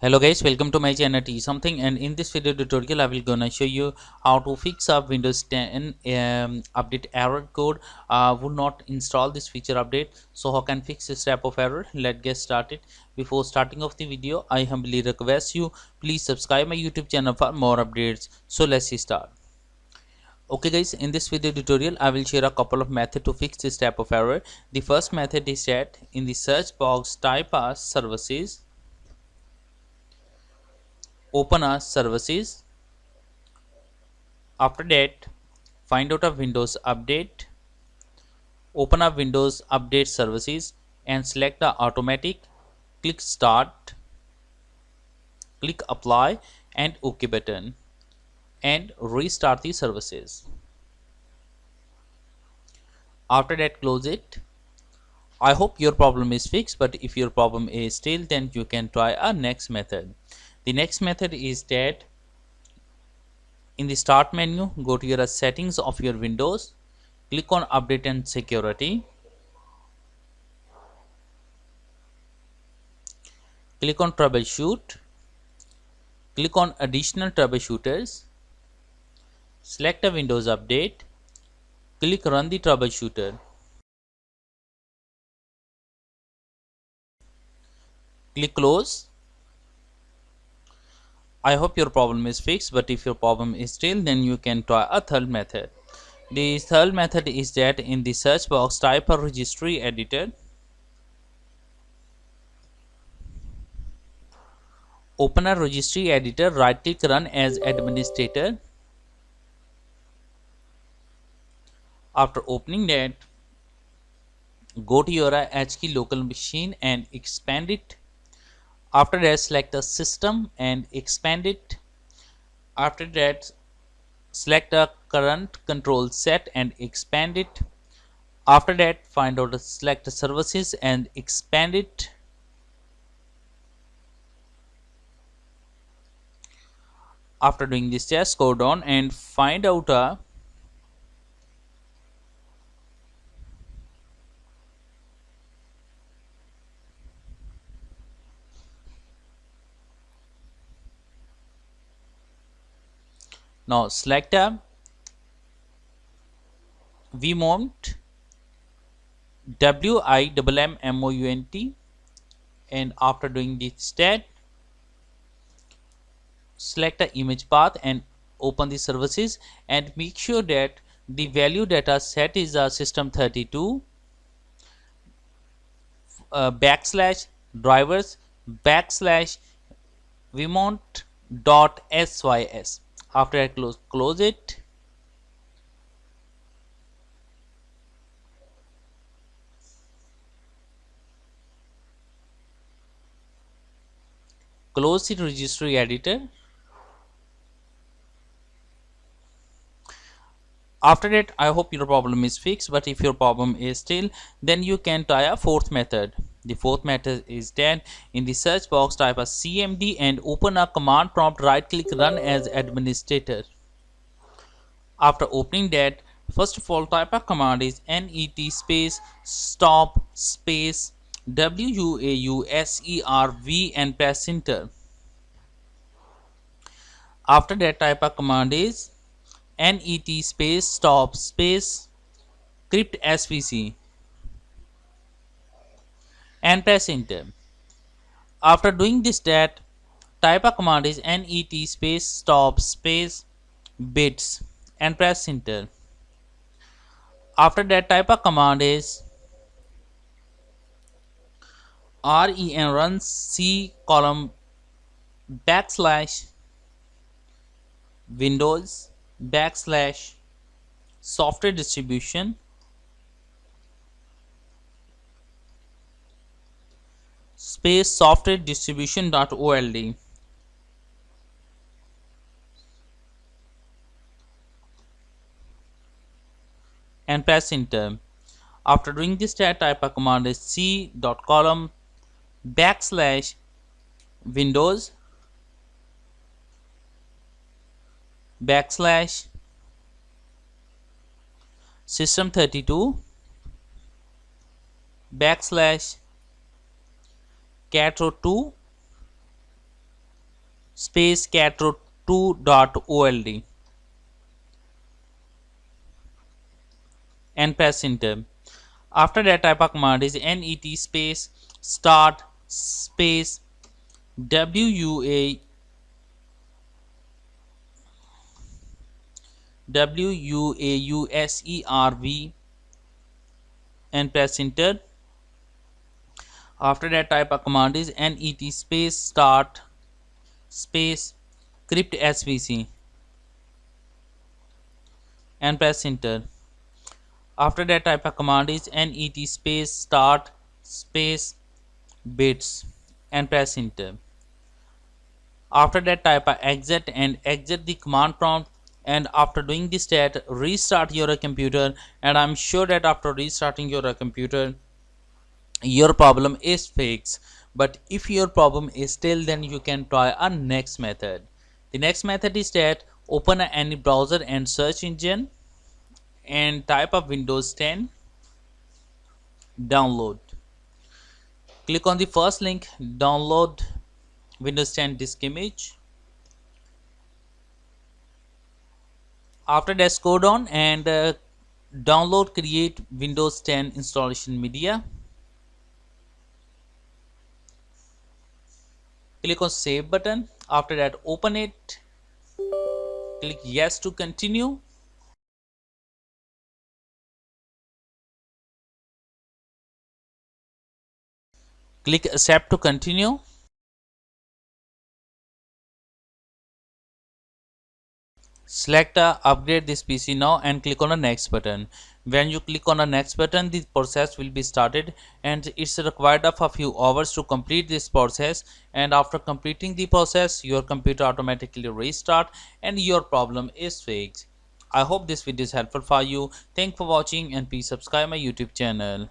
Hello guys, welcome to my channel T something, and in this video tutorial I will gonna show you how to fix up Windows 10 update error code would not install this feature update. So how can fix this type of error? Let's get started. Before starting off the video, I humbly request you please subscribe my YouTube channel for more updates. So let's start. Okay guys, in this video tutorial I will share a couple of methods to fix this type of error. The first method is that in the search box type as services, open as services. After that, find out a Windows update, open up Windows update services and select the automatic, click start, click apply and OK button and restart the services. After that, close it. I hope your problem is fixed, but if your problem is still, then you can try a next method. The next method is that in the start menu, go to your settings of your Windows, click on update and security, click on troubleshoot, click on additional troubleshooters, select a Windows update, click run the troubleshooter, click close. I hope your problem is fixed, but if your problem is still, then you can try a third method. The third method is that in the search box type a registry editor, open a registry editor, right click run as administrator. After opening that, go to your HKey local machine and expand it. After that, select the system and expand it. After that, select the current control set and expand it. After that, find out select the services and expand it. After doing this test, go down and find out a now select a vmount WIMMOUNT, and after doing this step, select the image path and open the services and make sure that the value data set is a system32 backslash drivers backslash vmount.sys. After I close it, close the registry editor. After that, I hope your problem is fixed, but if your problem is still, then you can try a fourth method. The fourth method is that in the search box type a CMD and open a command prompt, right click run as administrator. After opening that, first of all type a command is net space stop space WUAUSERV and press enter. After that, type a command is net space stop space crypt svc and press enter. After doing this, that type a command is net space stop space bits and press enter. After that, type a command is run c column backslash windows backslash software distribution space software distribution.old and press enter. After doing this, type a command is c.column backslash windows backslash system32 backslash catro2 space catro2.old and press enter. After that, type of command is net space start space wua wuauserv and press enter. After that, type of command is net space start space crypt svc and press enter. After that, type of command is net space start space bits and press enter. After that, type a exit and exit the command prompt, and after doing this that restart your computer, and I'm sure that after restarting your computer your problem is fixed. But if your problem is still, then you can try a next method. The next method is that open any browser and search engine and type of Windows 10 download. Click on the first link, download Windows 10 disk image. After that, scroll down and download create Windows 10 installation media. Click on save button. After that, open it, click yes to continue. Click accept to continue. Select upgrade this PC now and click on the next button. When you click on the next button, the process will be started, and it's required of a few hours to complete this process. And after completing the process, your computer automatically restart and your problem is fixed. I hope this video is helpful for you. Thanks for watching and please subscribe my YouTube channel.